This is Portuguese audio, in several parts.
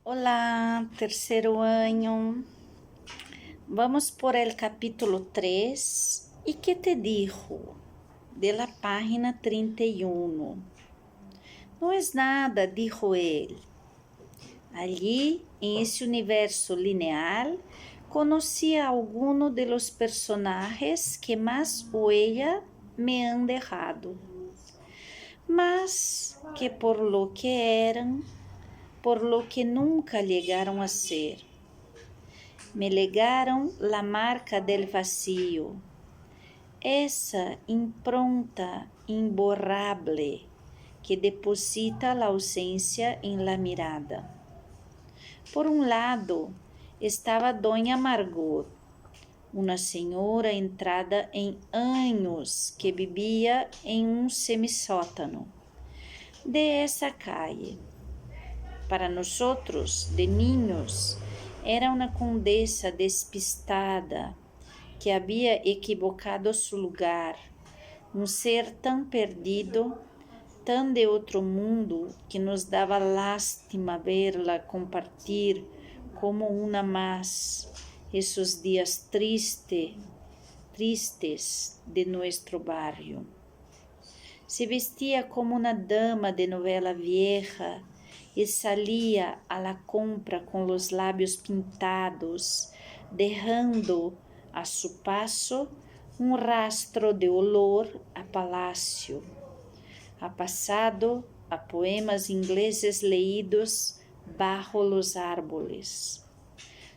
Olá, terceiro ano. Vamos por el capítulo 3. ¿Y qué te dijo? De la página 31. No es nada, dijo él. Allí, en ese universo lineal, conocí a alguno de los personajes que más huella me han dejado, mas que por lo que eran, por lo que nunca llegaron a ser. Me legaram la marca del vacío, essa impronta imborrable que deposita la ausência em la mirada. Por um lado estava Dona Margot, uma senhora entrada em anos que vivia em um semissótano de essa calle. Para nós outros, de niños, era uma condessa despistada que havia equivocado su lugar, um ser tão perdido, tão de outro mundo, que nos dava lástima verla compartir como uma mais esses dias tristes de nosso barrio. Se vestia como uma dama de novela vieja e salia a la compra com os lábios pintados, deixando a su passo um rastro de olor a palácio, a passado, a poemas ingleses leídos bajo los árboles.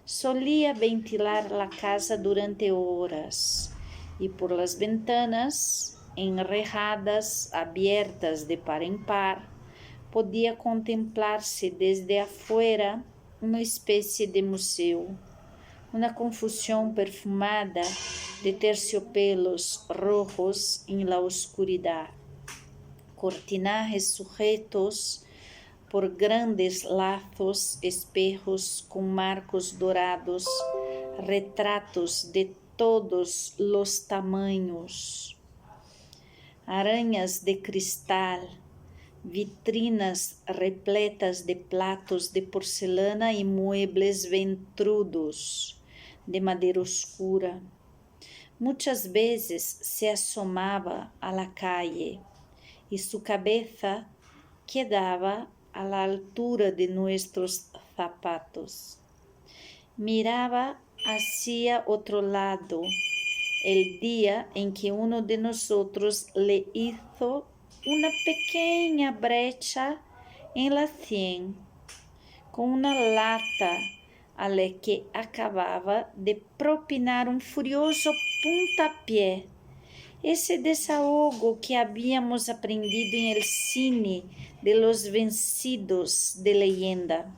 Solía ventilar la casa durante horas e por las ventanas, enrejadas, abiertas de par em par, podia contemplar-se desde afuera uma espécie de museu, uma confusão perfumada de terciopelos rojos em la oscuridad, cortinajes sujetos por grandes lazos, espejos com marcos dourados, retratos de todos los tamanhos, aranhas de cristal, vitrinas repletas de platos de porcelana e muebles ventrudos de madeira oscura. Muitas vezes se asomava a la calle e sua cabeça quedava a la altura de nuestros zapatos. Mirava hacia outro lado el dia em que uno de nosotros le hizo una pequeña brecha en la sien, com uma lata a la que acabava de propinar um furioso puntapié. Esse desahogo que habíamos aprendido en el cine de los vencidos de leyenda.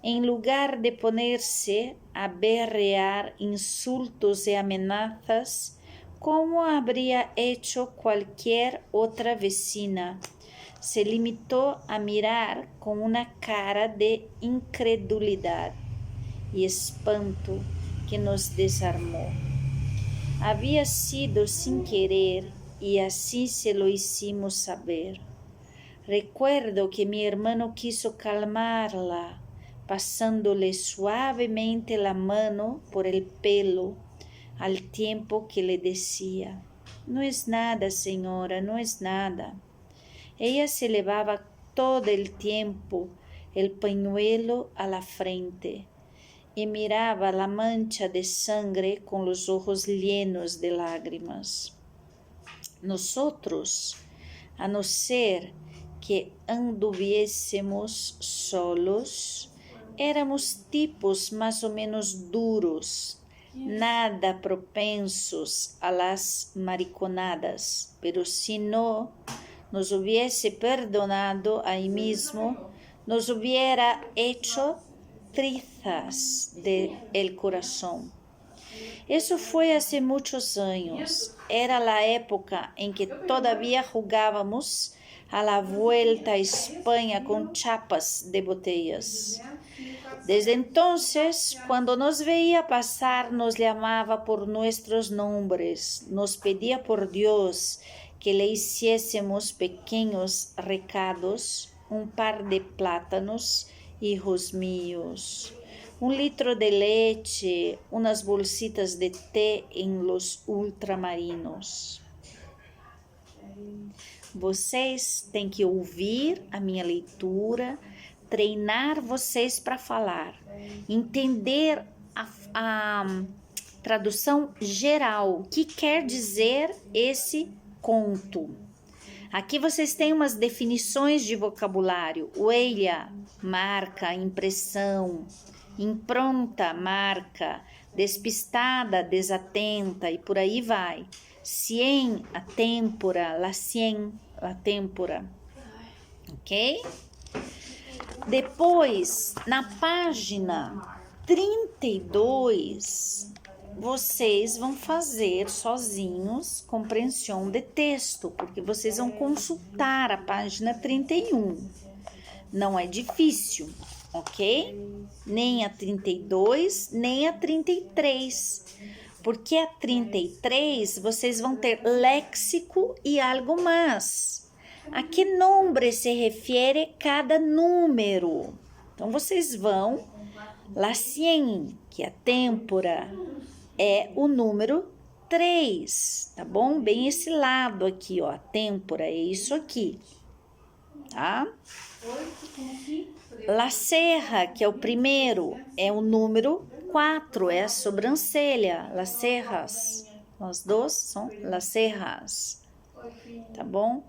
En lugar de ponerse a berrear insultos e amenazas, como habría hecho cualquier otra vecina, se limitó a mirar con una cara de incredulidad y espanto que nos desarmó. Había sido sin querer y así se lo hicimos saber. Recuerdo que mi hermano quiso calmarla, pasándole suavemente la mano por el pelo, al tiempo que le decía: no es nada, señora, no es nada. Ella se llevaba todo el tiempo el pañuelo a la frente y miraba la mancha de sangre con los ojos llenos de lágrimas. Nosotros, a no ser que anduviésemos solos, éramos tipos más o menos duros, nada propensos a las mariconadas, pero si no nos hubiese perdonado ahí mismo, nos hubiera hecho trizas del corazón. Eso fue hace muchos años. Era la época en que todavía jugábamos a la vuelta a España con chapas de botellas. Desde entonces, cuando nos veía pasar, nos llamaba por nuestros nombres, nos pedía por Dios que le hiciésemos pequeños recados, un par de plátanos hijos míos. 1 litro de leite, unas bolsitas de té em los ultramarinos. Vocês têm que ouvir a minha leitura, treinar vocês para falar, entender a tradução geral, o que quer dizer esse conto. Aqui vocês têm umas definições de vocabulário. Huella, marca, impressão. Impronta, marca. Despistada, desatenta e por aí vai. Cien, a têmpora, la cien, a têmpora. Ok? Depois, na página 32, vocês vão fazer sozinhos compreensão de texto, porque vocês vão consultar a página 31. Não é difícil, ok? Nem a 32, nem a 33. Porque a 33 vocês vão ter léxico e algo mais. A que nombre se refere cada número? Então, vocês vão, la cien, que é a têmpora, é o número 3, tá bom? Bem esse lado aqui, ó, a têmpora, é isso aqui, tá? La serra, que é o primeiro, é o número 4, é a sobrancelha, las serras, as duas são las serras, tá bom?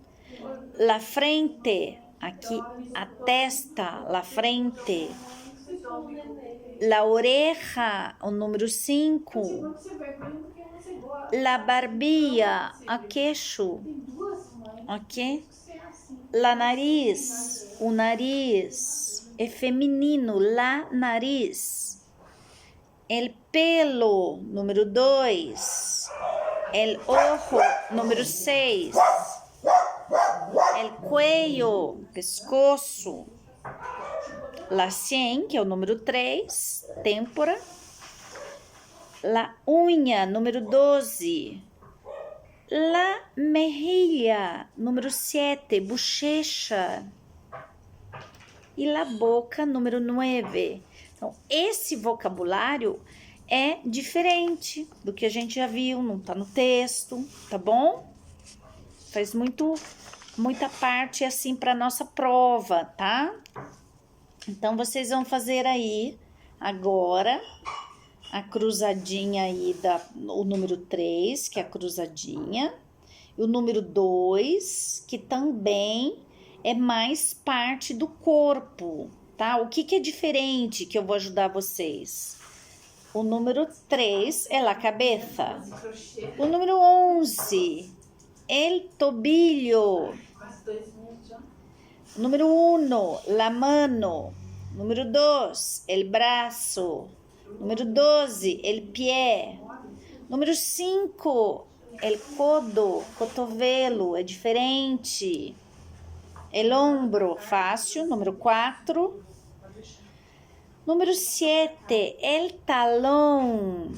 La frente, aqui a testa, la frente. La oreja, o número 5. La barbilla, a queixo, ok? La nariz, o nariz, é feminino, la nariz. El pelo, número 2. El ojo, número 6. El cuello, pescoço. La cien, que é o número 3, têmpora. La unha, número 12. La mejilla, número 7, bochecha. E la boca, número 9. Então, esse vocabulário é diferente do que a gente já viu, não tá no texto, tá bom? Faz muita parte assim para nossa prova, tá? Então, vocês vão fazer aí, agora, a cruzadinha aí, o número 3, que é a cruzadinha. E o número 2, que também é mais parte do corpo, tá? O que é diferente que eu vou ajudar vocês? O número 3 é la cabeça. O número 11, el tobillo. Número 1, la mano. Número 2, el brazo. Número 12, el pie. Número 5, el codo, cotovelo, é diferente. El hombro, fácil. Número 4. Número 7, el talón.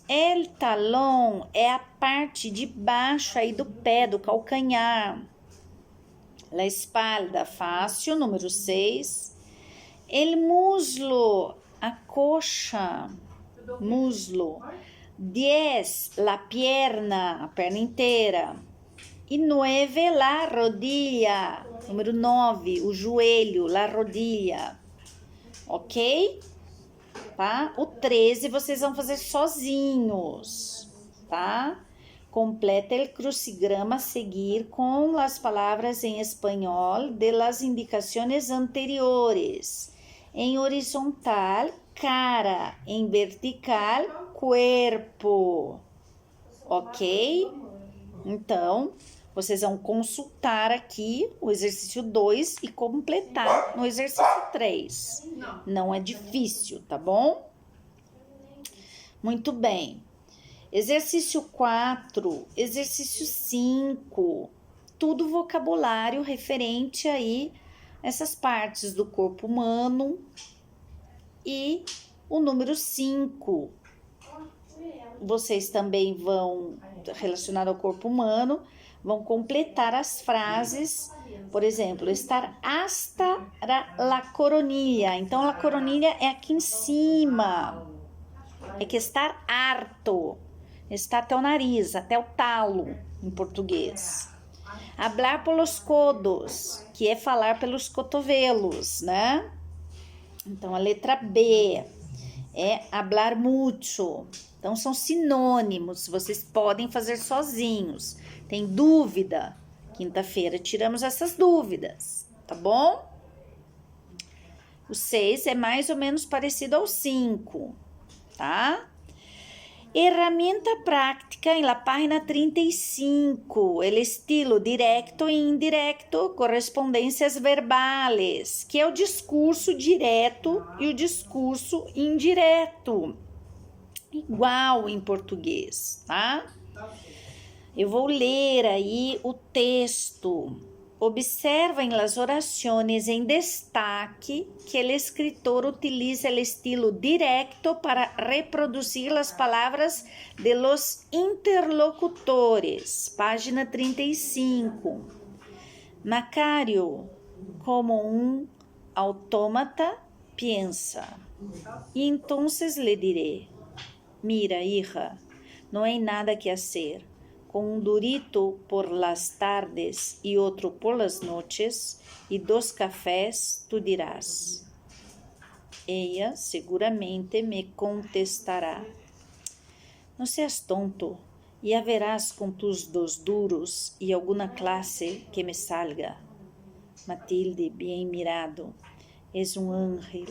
El talón é a parte de baixo aí do pé, do calcanhar. La espalda, fácil. Número 6. El muslo, a coxa, muslo. 10, la pierna, a perna inteira. E 9, la rodilla. Número 9, o joelho, la rodilla. Ok? Tá? O 13 vocês vão fazer sozinhos, tá? Completa el crucigrama a seguir com las palavras em espanhol de las indicaciones anteriores. Em horizontal, cara. Em vertical, cuerpo. Ok? Então, vocês vão consultar aqui o exercício 2 e completar no exercício 3. Não é difícil, tá bom? Muito bem. Exercício 4, exercício 5, tudo vocabulário referente aí a essas partes do corpo humano. E o número 5, vocês também vão, relacionado ao corpo humano, vão completar as frases. Por exemplo, estar hasta la coronilla. Então, la coronilla é aqui em cima. É que estar harto. Está até o nariz, até o talo, em português. Hablar pelos codos, que é falar pelos cotovelos, né? Então, a letra B é hablar mucho. Então, são sinônimos, vocês podem fazer sozinhos. Tem dúvida? Quinta-feira tiramos essas dúvidas, tá bom? O 6 é mais ou menos parecido ao 5, tá? Herramienta práctica em la página 35, el estilo directo e indirecto, correspondências verbales, que é o discurso direto e o discurso indireto, igual em português, tá? Eu vou ler aí o texto. Observem las oraciones em destaque que o escritor utiliza o estilo directo para reproduzir as palavras de los interlocutores. Página 35. Macario, como um autômata, piensa. E então le diré, mira, hija, não há nada que hacer. Com um durito por las tardes e outro por las noches, e 2 cafés, tu dirás. Ella seguramente me contestará. Não seas tonto, e haverás com tus 2 duros e alguma classe que me salga. Matilde, bem mirado, és um ángel,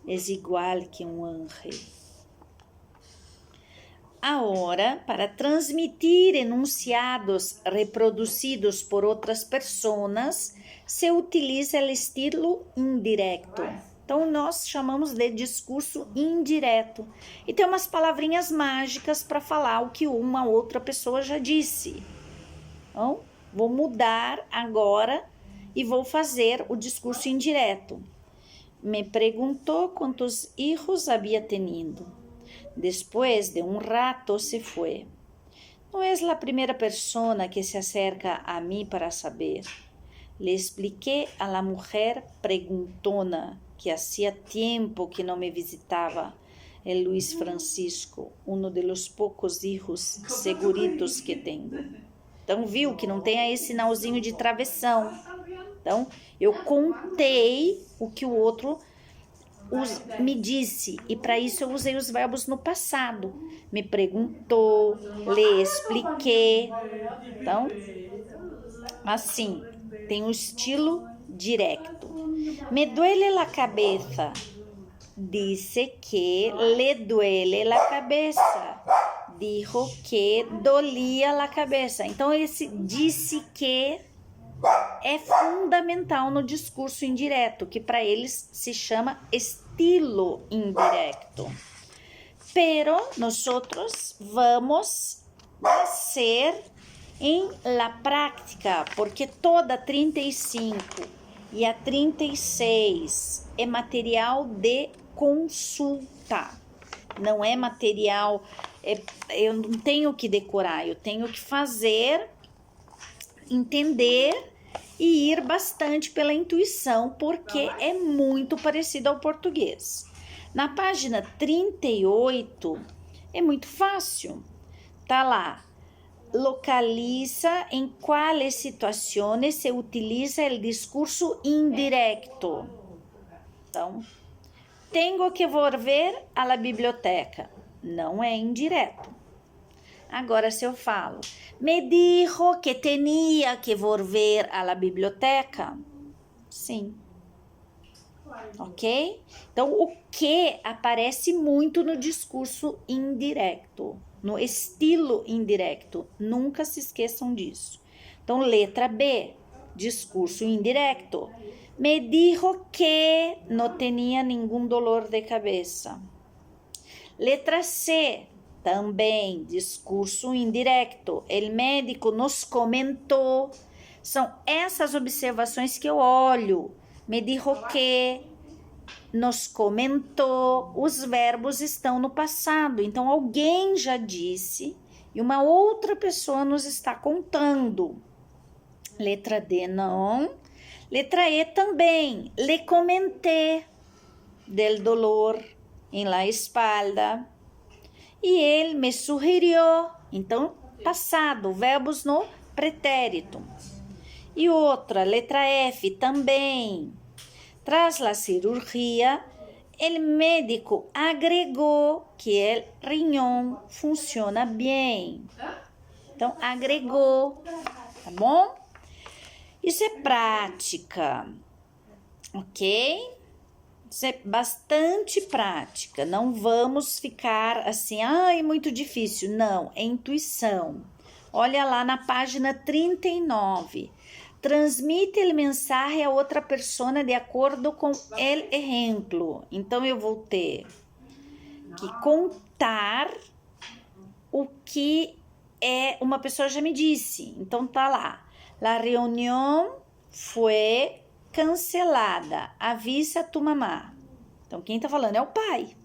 és igual que um ángel. Agora, para transmitir enunciados reproduzidos por outras pessoas, se utiliza o estilo indireto. Então, nós chamamos de discurso indireto. E tem umas palavrinhas mágicas para falar o que uma outra pessoa já disse. Então, vou mudar agora e vou fazer o discurso indireto. Me perguntou quantos hijos havia tenido. Después de un rato se fue. No es la primera persona que se acerca a mí para saber. Le expliqué a la mujer preguntona que hacía tiempo que no me visitaba el Luis Francisco, uno de los pocos hijos seguritos que tengo. Então, viu que não tem aí sinalzinho de travessão. Então, eu contei o que o outro me disse, e para isso eu usei os verbos no passado. Me perguntou, lhe expliquei. Então, assim, tem um estilo direto. Me duele la cabeza. Disse que le duele la cabeza. Dijo que dolia la cabeza. Então, esse disse que é fundamental no discurso indireto, que para eles se chama estilo indirecto. Pero nosotros vamos hacer em la práctica, porque toda 35 e a 36 é material de consulta. Não é material, eu não tenho que decorar, eu tenho que fazer, entender e ir bastante pela intuição, porque é muito parecido ao português. Na página 38, é muito fácil. Tá lá, localiza em quais situações se utiliza o discurso indirecto. Então, tenho que volver à la biblioteca. Não é indireto. Agora, se eu falo, me dijo que tenía que volver a la biblioteca. Sim. Ok? Então, o que aparece muito no discurso indireto, no estilo indireto. Nunca se esqueçam disso. Então, letra B, discurso indireto. Me dijo que no tenía ningún dolor de cabeça. Letra C, também discurso indireto. El médico nos comentou. São essas observações que eu olho. Me dijo que, nos comentou. Os verbos estão no passado. Então, alguém já disse e uma outra pessoa nos está contando. Letra D, não. Letra E também. Le comenté del dolor em la espalda. E ele me sugeriu. Então, passado, verbos no pretérito. E outra, letra F, também. Tras la cirurgia, el médico agregou que el riñón funciona bem. Então, agregou, tá bom? Isso é prática, ok? Isso é bastante prática. Não vamos ficar assim, ai, muito difícil. Não, é intuição. Olha lá na página 39. Transmite a mensagem a outra pessoa de acordo com o exemplo. Então, eu vou ter que contar o que uma pessoa já me disse. Então, tá lá. La reunião foi cancelada. Avisa a tu mamá. Então, quem tá falando é o pai.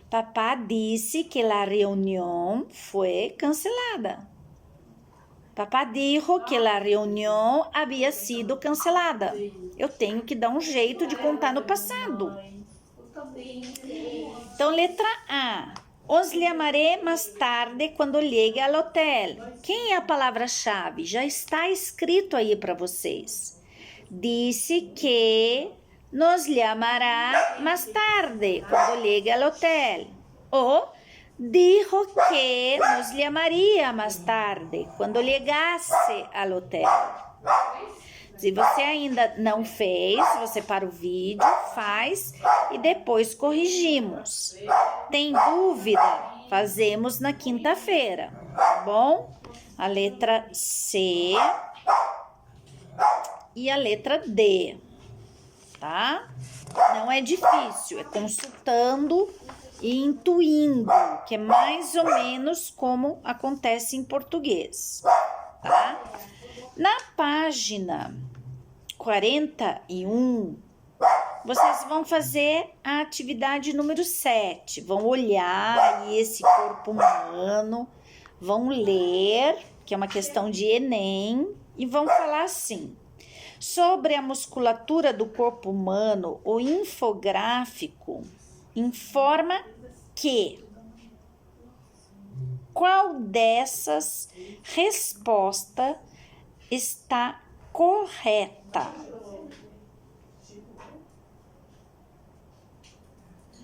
Papá disse que a reunião foi cancelada. Papá dijo que a reunião havia sido cancelada. Eu tenho que dar um jeito de contar no passado. Então, letra A. Os llamaré mais tarde quando llegue ao hotel. Quem é a palavra-chave? Já está escrito aí para vocês. Disse que nos llamará mais tarde quando llegue ao hotel. Ou dijo que nos llamaria mais tarde quando chegasse ao hotel. Se você ainda não fez, você para o vídeo, faz e depois corrigimos. Tem dúvida? Fazemos na quinta-feira, tá bom? A letra C e a letra D, tá? Não é difícil, é consultando e intuindo, que é mais ou menos como acontece em português, tá? Na página 41, vocês vão fazer a atividade número 7. Vão olhar aí esse corpo humano, vão ler, que é uma questão de Enem, e vão falar assim. Sobre a musculatura do corpo humano, o infográfico informa que qual dessas respostas está correta?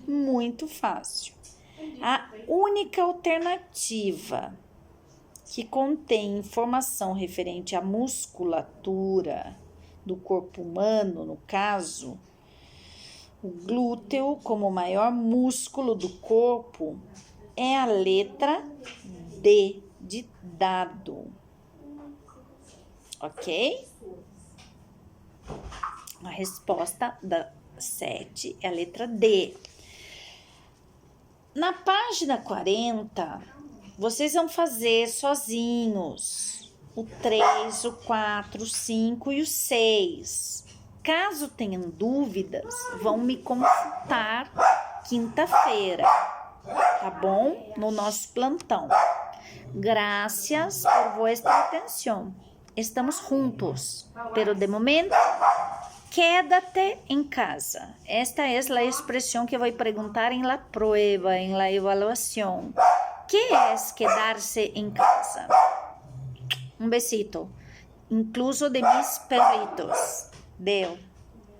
Muito fácil. A única alternativa que contém informação referente à musculatura do corpo humano, no caso, o glúteo como o maior músculo do corpo, é a letra D de dado. Ok? A resposta da 7 é a letra D. Na página 40, vocês vão fazer sozinhos o 3, o 4, o 5 e o 6. Caso tenham dúvidas, vão me consultar quinta-feira, tá bom? No nosso plantão. Gracias por vuestra atención. Estamos juntos, pero de momento, quédate en casa. Esta es la expresión que voy a preguntar en la prueba, en la evaluación. ¿Qué es quedarse en casa? Un besito, incluso de mis perritos. Deu.